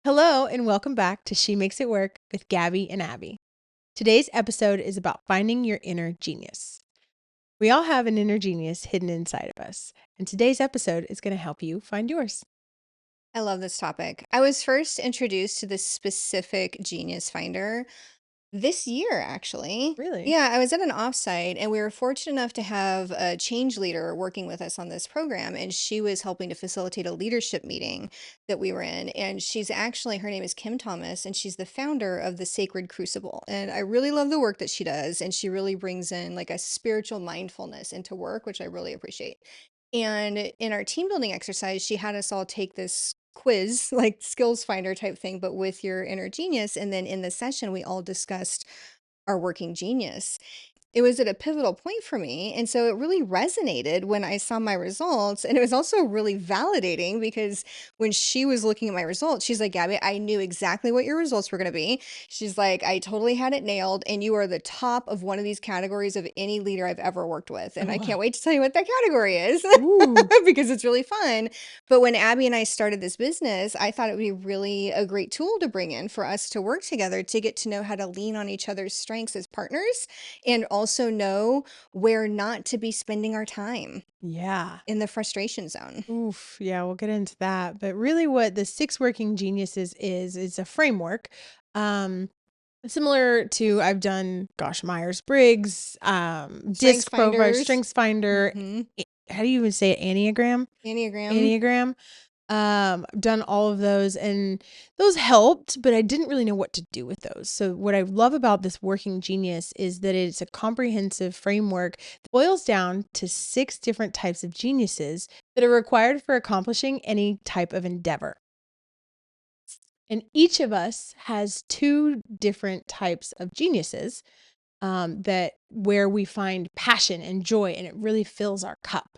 Hello, and welcome back to She Makes It Work with Gabby and Abi. Today's episode is about finding your inner genius. We all have an inner genius hidden inside of us, and today's episode is going to help you find yours. I love this topic. I was first introduced to this specific genius finder this year, actually. Really? Yeah, I was at an offsite and we were fortunate enough to have a change leader working with us on this program. And she was helping to facilitate a leadership meeting that we were in. And her name is Kim Thomas, and she's the founder of the Sacred Crucible. And I really love the work that she does. And she really brings in like a spiritual mindfulness into work, which I really appreciate. And in our team building exercise, she had us all take this quiz, like skills finder type thing, but with your inner genius. And then in the session, we all discussed our working genius. It was at a pivotal point for me, and so it really resonated when I saw my results, and it was also really validating because when she was looking at my results, she's like, "Gabby, I knew exactly what your results were gonna be." She's like, "I totally had it nailed, and you are the top of one of these categories of any leader I've ever worked with, and Oh, I can't wow. wait to tell you what that category is Ooh. because it's really fun." But when Abby and I started this business, I thought it would be really a great tool to bring in for us to work together to get to know how to lean on each other's strengths as partners and also know where not to be spending our time Yeah. in the frustration zone. Oof. Yeah, we'll get into that. But really, what the six working geniuses is a framework. Um, Similar to I've done, gosh, Myers-Briggs, Strengths DISC profile, finders, Strengths Finder. hmm How do you even say it? Enneagram? Enneagram. Enneagram. Done all of those, and those helped, but I didn't really know what to do with those. So what I love about this working genius is that it's a comprehensive framework that boils down to six different types of geniuses that are required for accomplishing any type of endeavor. And each of us has two different types of geniuses that where we find passion and joy, and it really fills our cup.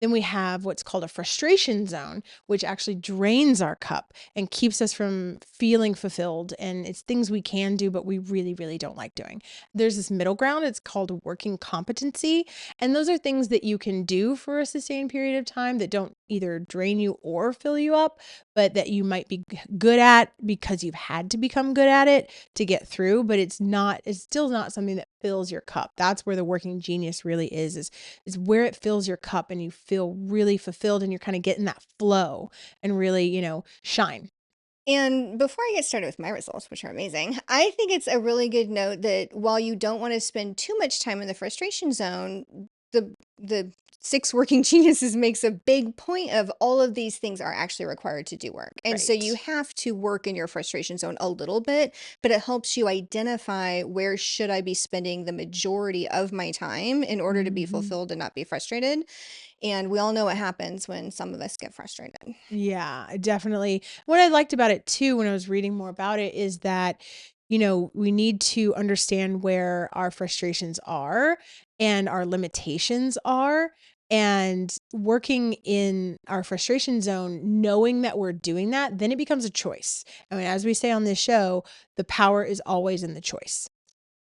Then we have what's called a frustration zone, which actually drains our cup and keeps us from feeling fulfilled. And it's things we can do, but we really, really don't like doing. There's this middle ground. It's called working competency. And those are things that you can do for a sustained period of time that don't either drain you or fill you up, but that you might be good at because you've had to become good at it to get through. But it's still not something that fills your cup. That's where the working genius really is where it fills your cup and you feel really fulfilled and you're kind of getting that flow and really, shine. And before I get started with my results, which are amazing, I think it's a really good note that while you don't want to spend too much time in the frustration zone, the six working geniuses makes a big point of all of these things are actually required to do work. And so you Right. have to work in your frustration zone a little bit, but it helps you identify where should I be spending the majority of my time in order to be Mhm. fulfilled and not be frustrated. And we all know what happens when some of us get frustrated. Yeah, definitely. What I liked about it too, when I was reading more about it, is that, we need to understand where our frustrations are and our limitations are. And working in our frustration zone, knowing that we're doing that, then it becomes a choice. I mean, as we say on this show, the power is always in the choice.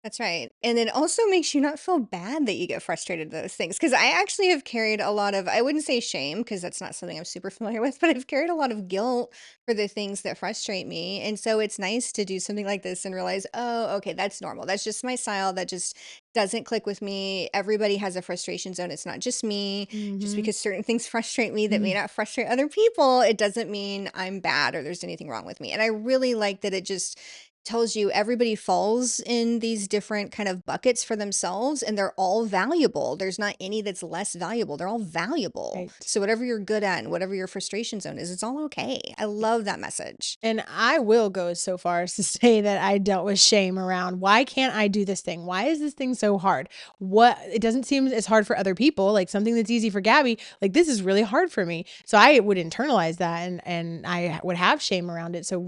That's right. And it also makes you not feel bad that you get frustrated at those things. Because I actually have carried a lot of, I wouldn't say shame, because that's not something I'm super familiar with, but I've carried a lot of guilt for the things that frustrate me. And so it's nice to do something like this and realize, oh, okay, that's normal. That's just my style. That just doesn't click with me. Everybody has a frustration zone. It's not just me. Just Mhm. because certain things frustrate me that may Mm. not frustrate other people, it doesn't mean I'm bad or there's anything wrong with me. And I really like that it just tells you everybody falls in these different kind of buckets for themselves and they're all valuable. There's not any that's less valuable. They're all valuable. Right. So whatever you're good at and whatever your frustration zone is, it's all okay. I love that message. And I will go so far as to say that I dealt with shame around why can't I do this thing? Why is this thing so hard? What it doesn't seem as hard for other people, like something that's easy for Gabby, like this is really hard for me. So I would internalize that and I would have shame around it. So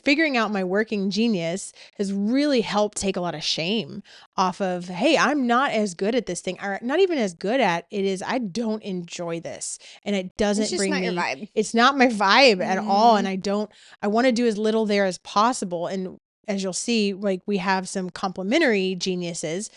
figuring out my working genius has really helped take a lot of shame off of, hey, I'm not as good at this thing, or not even as good at it is I don't enjoy this and it It's doesn't just bring not your me, vibe. it's not my vibe at all. And Hmm. I want to do as little there as possible. And as you'll see, like we have some complementary geniuses,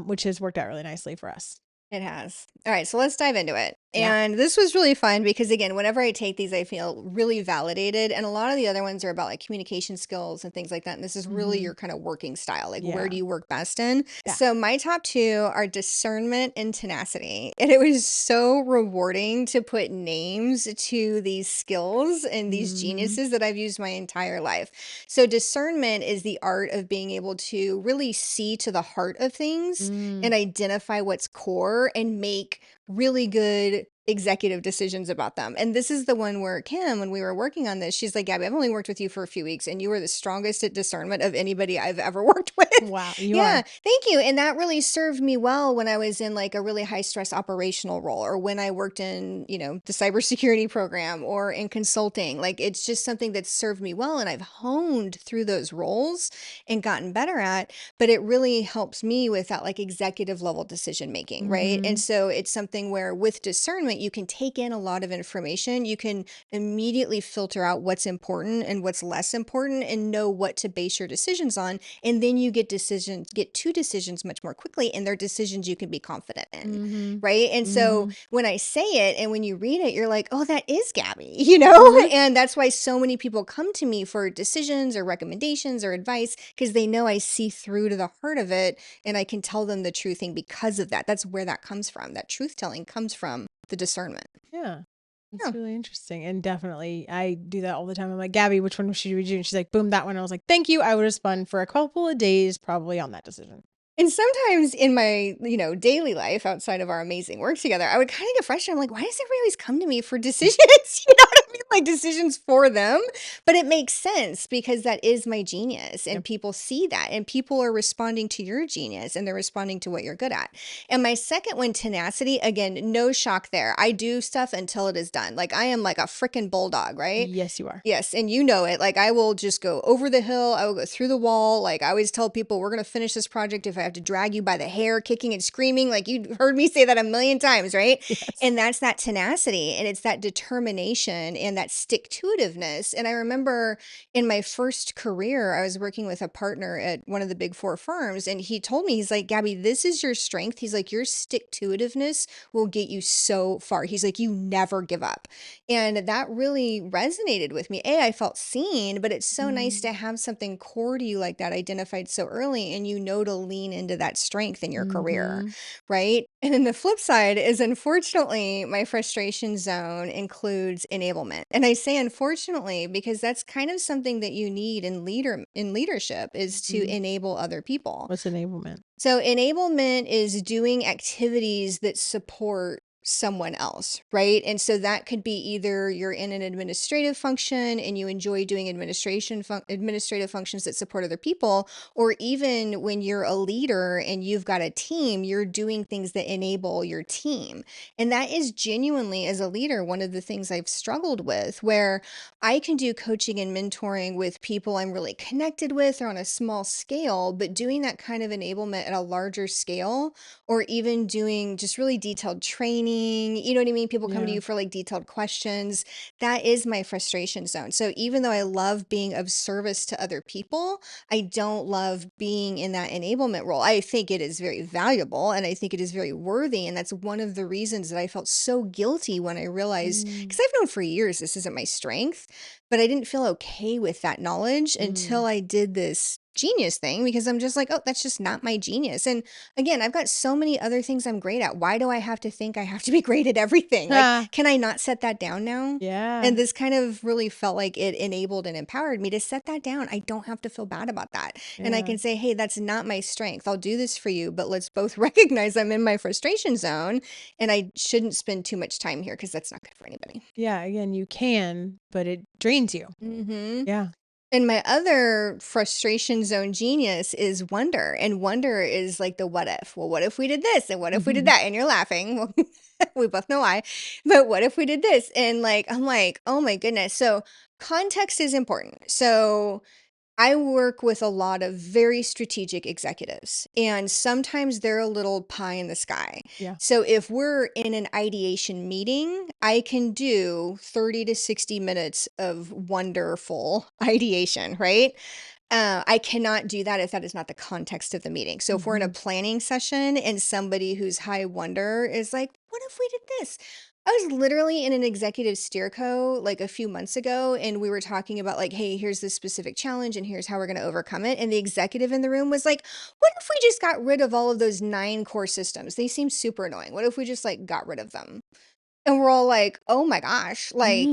which has worked out really nicely for us. It has. All right, so let's dive into it. Yeah. And this was really fun because, again, whenever I take these, I feel really validated. And a lot of the other ones are about like communication skills and things like that. And this is really Mhm. your kind of working style. Like, where Yeah. do you work best in? Yeah. So, my top two are discernment and tenacity. And it was so rewarding to put names to these skills and these Mhm. geniuses that I've used my entire life. So, discernment is the art of being able to really see to the heart of things Mm. and identify what's core and make really good executive decisions about them. And this is the one where Kim, when we were working on this, she's like, Gabby, I've only worked with you for a few weeks and you are the strongest at discernment of anybody I've ever worked with. Wow, you Yeah, are. thank you. And that really served me well when I was in like a really high stress operational role or when I worked in, the cybersecurity program or in consulting. Like it's just something that served me well. And I've honed through those roles and gotten better at, but it really helps me with that like executive level decision making, right? And Mhm. so it's something where with discernment, you can take in a lot of information. You can immediately filter out what's important and what's less important and know what to base your decisions on. And then you get to decisions much more quickly, and they're decisions you can be confident in, Mhm. right? And so Mhm. when I say it and when you read it, you're like, oh, that is Gabby, Mhm. and that's why so many people come to me for decisions or recommendations or advice because they know I see through to the heart of it and I can tell them the true thing because of that. That's where that comes from. That truth telling comes from the discernment. Yeah. Yeah. That's really interesting. And definitely, I do that all the time. I'm like, Gabby, which one should we do? And she's like, boom, that one. I was like, thank you. I would have spun for a couple of days probably on that decision. And sometimes in my, daily life outside of our amazing work together, I would kind of get frustrated. I'm like, why does everybody always come to me for decisions? You know what I mean? Like decisions for them. But it makes sense because that is my genius. And Yep. people see that. And people are responding to your genius and they're responding to what you're good at. And my second one, tenacity, again, no shock there. I do stuff until it is done. Like I am like a freaking bulldog, right? Yes, you are. Yes, and you know it. Like I will just go over the hill. I will go through the wall. Like I always tell people, we're gonna finish this project if I have to drag you by the hair, kicking and screaming. Like you heard me say that a million times, right? Yes. And that's that tenacity, and it's that determination and that stick to itiveness. And I remember in my first career, I was working with a partner at one of the big four firms, and he told me, he's like, Gabby, this is your strength. He's like, your stick to itiveness will get you so far. He's like, you never give up. And that really resonated with me. I felt seen, but it's so nice to have something core to you like that identified so early and to lean into that strength in your career, Mm-hmm. right? And then the flip side is unfortunately, my frustration zone includes enablement. And I say unfortunately because that's kind of something that you need in leadership is to Mm-hmm. enable other people. What's enablement? So enablement is doing activities that support someone else, right? And so that could be either you're in an administrative function and you enjoy doing administrative functions that support other people, or even when you're a leader and you've got a team, you're doing things that enable your team. And that is genuinely as a leader one of the things I've struggled with where I can do coaching and mentoring with people I'm really connected with or on a small scale, but doing that kind of enablement at a larger scale, or even doing just really detailed training, you know what I mean? People come to Yeah. you for like detailed questions. That is my frustration zone. So even though I love being of service to other people, I don't love being in that enablement role. I think it is very valuable and I think it is very worthy. And that's one of the reasons that I felt so guilty when I realized, Mm. because I've known for years this isn't my strength, but I didn't feel okay with that knowledge until Mm. I did this genius thing because I'm just like, oh, that's just not my genius. And again, I've got so many other things I'm great at. Why do I have to think I have to be great at everything? Like, Ah, can I not set that down now? And yeah. this kind of really felt like it enabled and empowered me to set that down. I don't have to feel bad about that. And I Yeah. can say, hey, that's not my strength. I'll do this for you, but let's both recognize I'm in my frustration zone and I shouldn't spend too much time here because that's not good for anybody. Yeah. Again, you can, but it drains you. Mm-hmm. Yeah. And my other frustration zone genius is wonder. And wonder is like the what if. Well, what if we did this? And what if we did that? And you're laughing. Well, we both know why. But what if we did this? And like, I'm like, oh my goodness. So context is important. So I work with a lot of very strategic executives, and sometimes they're a little pie in the sky. Yeah. So if we're in an ideation meeting, I can do 30 to 60 minutes of wonderful ideation, right? I cannot do that if that is not the context of the meeting. So if we're in a Mhm. planning session and somebody who's high wonder is like, what if we did this? I was literally in an executive steerco like a few months ago, and we were talking about like, hey, here's this specific challenge and here's how we're going to overcome it. And the executive in the room was like, what if we just got rid of all of those 9 core systems? They seem super annoying. What if we just like got rid of them? And we're all like, "Oh my gosh, like,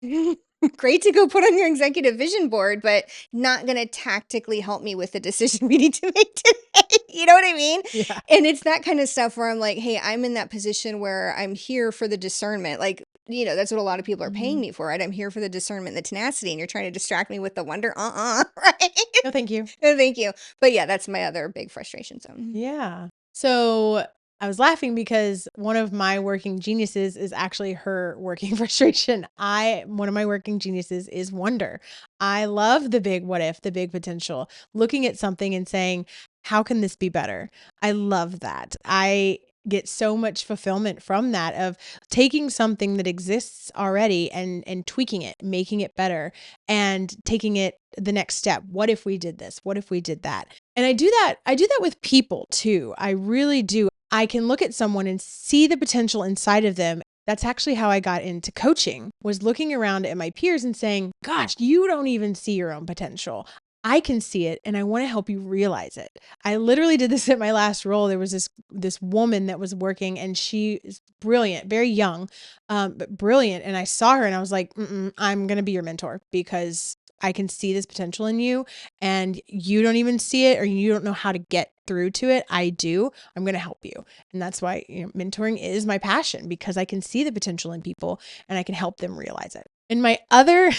Mhm. great to go put on your executive vision board, but not gonna tactically help me with the decision we need to make today." You know what I mean? Yeah. And it's that kind of stuff where I'm like, "Hey, I'm in that position where I'm here for the discernment." Like, that's what a lot of people are paying Mhm. me for, right? I'm here for the discernment, the tenacity, and you're trying to distract me with the wonder. Right? No, thank you. No, thank you. But yeah, that's my other big frustration zone. Yeah. So I was laughing because one of my working geniuses is actually her working frustration. One of my working geniuses is wonder. I love the big what if, the big potential, looking at something and saying, how can this be better? I love that. I get so much fulfillment from that of taking something that exists already and tweaking it, making it better and taking it the next step. What if we did this? What if we did that? And I do that with people too. I really do. I can look at someone and see the potential inside of them. That's actually how I got into coaching, was looking around at my peers and saying, "Gosh, you don't even see your own potential. I can see it and I want to help you realize it." I literally did this at my last role. There was this woman that was working and she is brilliant, very young, but brilliant. And I saw her and I was like, I'm going to be your mentor because I can see this potential in you and you don't even see it or you don't know how to get through to it. I do. I'm going to help you. And that's why, mentoring is my passion because I can see the potential in people and I can help them realize it. And my other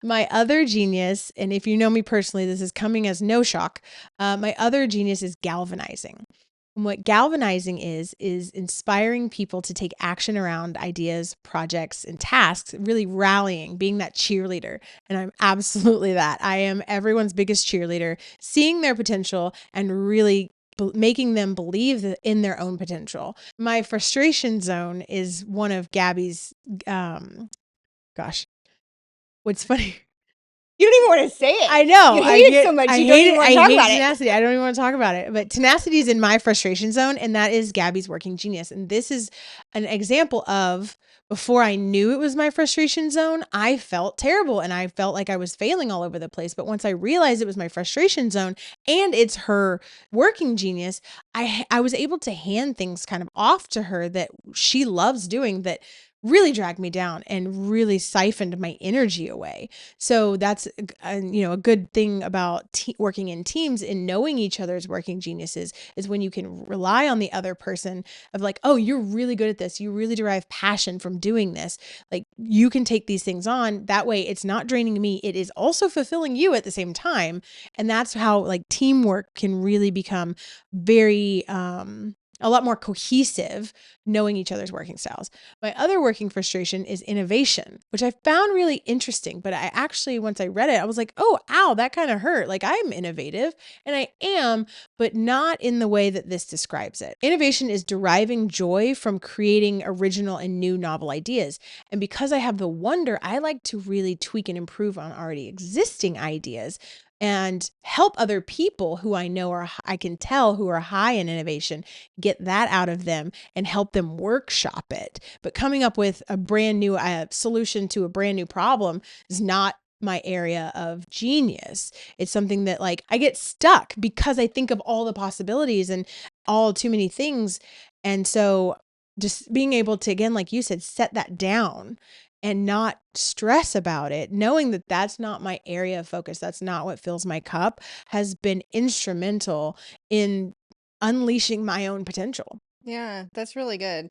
my other genius, and if you know me personally, this is coming as no shock. My other genius is galvanizing. And what galvanizing is inspiring people to take action around ideas, projects, and tasks, really rallying, being that cheerleader. And I'm absolutely that. I am everyone's biggest cheerleader, seeing their potential and really making them believe in their own potential. My frustration zone is one of Gabby's, gosh, what's funny. You don't even want to say it. I know. You hate it so much, I you don't hate even it. want I to talk hate about it. tenacity. I don't even want to talk about it. But tenacity is in my frustration zone, and that is Gabby's working genius. And this is an example of before I knew it was my frustration zone, I felt terrible and I felt like I was failing all over the place. But once I realized it was my frustration zone and it's her working genius, I was able to hand things kind of off to her that she loves doing that really dragged me down and really siphoned my energy away. So that's a good thing about working in teams and knowing each other's working geniuses is when you can rely on the other person of like, oh, you're really good at this. You really derive passion from doing this. Like you can take these things on. That way it's not draining me. It is also fulfilling you at the same time. And that's how like teamwork can really become very a lot more cohesive knowing each other's working styles. My other working frustration is innovation, which I found really interesting. But I actually, once I read it, I was like, oh, ow, that kind of hurt. Like I'm innovative and I am, but not in the way that this describes it. Innovation is deriving joy from creating original and new novel ideas. And because I have the wonder, I like to really tweak and improve on already existing ideas and help other people who I know I can tell who are high in innovation, get that out of them and help them workshop it. But coming up with a brand new solution to a brand new problem is not my area of genius. It's something that like I get stuck because I think of all the possibilities and all too many things. And so just being able to, again, like you said, set that down and not stress about it, knowing that that's not my area of focus, that's not what fills my cup, has been instrumental in unleashing my own potential. Yeah, that's really good.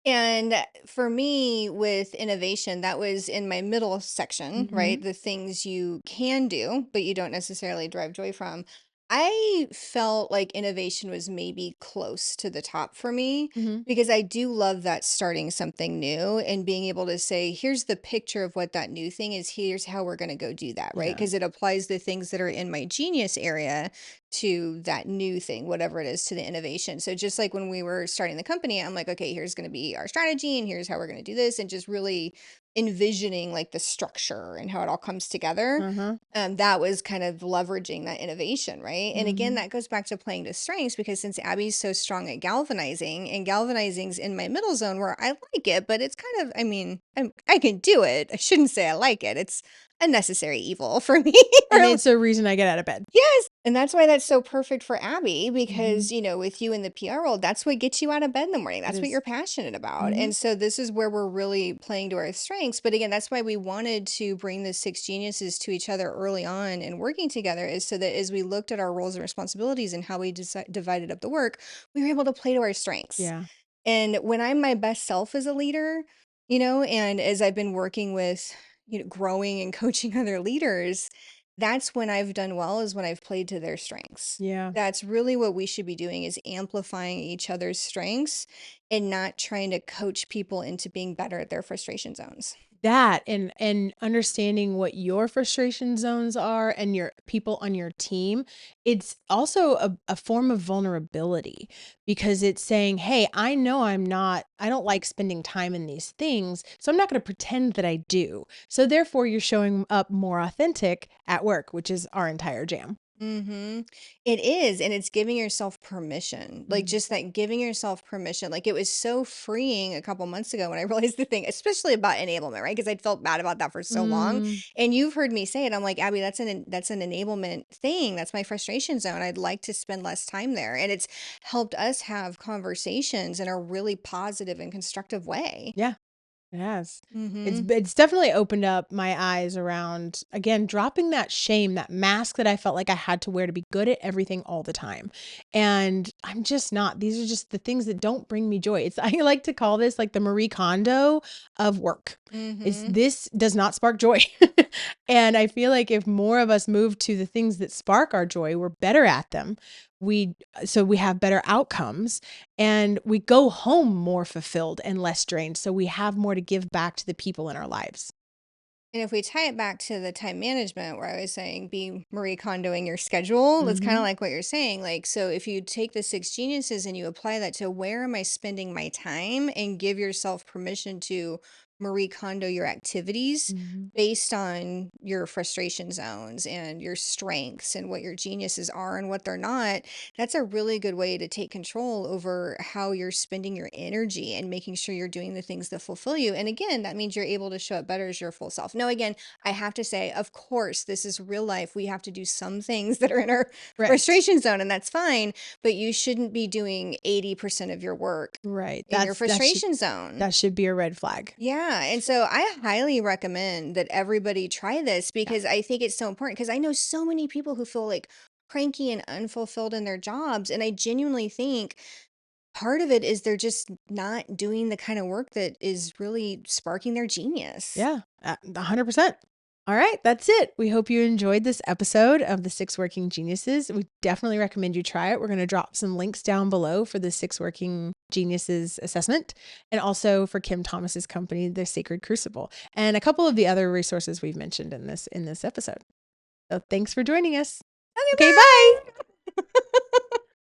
And for me, with innovation, that was in my middle section, Mhm. right? The things you can do, but you don't necessarily derive joy from. I felt like innovation was maybe close to the top for me Mhm. because I do love that starting something new and being able to say, here's the picture of what that new thing is. Here's how we're going to go do that, right? Yeah. Because it applies the things that are in my genius area to that new thing, whatever it is, to the innovation. So just like when we were starting the company, I'm like, okay, here's going to be our strategy and here's how we're going to do this. And just really envisioning like the structure and how it all comes together, Uh-huh. that was kind of leveraging that innovation, right? And again, Mhm. that goes back to playing to strengths, because since Abby's so strong at galvanizing, and galvanizing's in my middle zone where I like it, but it's kind of, I mean, I can do it. I shouldn't say I like it. It's a necessary evil for me. And Or it's a reason I get out of bed. yes, and that's why that's so perfect for Abby, Mhm. because, with you in the PR world, that's what gets you out of bed in the morning. It That's what is. you're passionate about. Mhm. And so this is where we're really playing to our strengths. But again, that's why we wanted to bring the six geniuses to each other early on and working together, is so that as we looked at our roles and responsibilities and how we divided up the work, we were able to play to our strengths. Yeah. And when I'm my best self as a leader, and as I've been working with, growing and coaching other leaders, that's when I've done well, is when I've played to their strengths. Yeah. That's really what we should be doing, is amplifying each other's strengths and not trying to coach people into being better at their frustration zones. That and understanding what your frustration zones are and your people on your team, it's also a form of vulnerability, because it's saying, hey, I know I don't like spending time in these things, so I'm not going to pretend that I do. So therefore you're showing up more authentic at work, which is our entire jam. It is, and it's giving yourself permission. Like, Mm. just that, giving yourself permission. Like, it was so freeing a couple months ago when I realized the thing, especially about enablement, right? Because I'd felt bad about that for so long. Mm, And you've heard me say it. I'm like, Abby, that's an enablement thing. That's my frustration zone. I'd like to spend less time there. And it's helped us have conversations in a really positive and constructive way. yeah. It has. Mm-hmm. It's definitely opened up my eyes around, again, dropping that shame, that mask that I felt like I had to wear to be good at everything all the time. And I'm just not. These are just the things that don't bring me joy. It's I like to call this like the Marie Kondo of work. It's Mm-hmm. this does not spark joy. And I feel like if more of us move to the things that spark our joy, we're better at them. We have better outcomes, and we go home more fulfilled and less drained. So we have more to give back to the people in our lives. And if we tie it back to the time management, where I was saying be Marie Kondoing your schedule, it's kind of Mm-hmm. like what you're saying. Like, so if you take the six geniuses and you apply that to where am I spending my time, and give yourself permission to Marie Kondo your activities Mm-hmm. based on your frustration zones and your strengths and what your geniuses are and what they're not, that's a really good way to take control over how you're spending your energy and making sure you're doing the things that fulfill you. And again, that means you're able to show up better as your full self. Now, again, I have to say, of course, this is real life. We have to do some things that are in our Right. frustration zone, and that's fine, but you shouldn't be doing 80% of your work Right. in your frustration zone. That should be a red flag. Yeah. And so I highly recommend that everybody try this, Yeah. because I think it's so important. Because I know so many people who feel like cranky and unfulfilled in their jobs. And I genuinely think part of it is they're just not doing the kind of work that is really sparking their genius. Yeah. 100%. All right, that's it. We hope you enjoyed this episode of the Six Working Geniuses. We definitely recommend you try it. We're going to drop some links down below for the Six Working Geniuses assessment, and also for Kim Thomas's company, The Sacred Crucible, and a couple of the other resources we've mentioned in this episode. So thanks for joining us. Okay, Okay, bye. bye.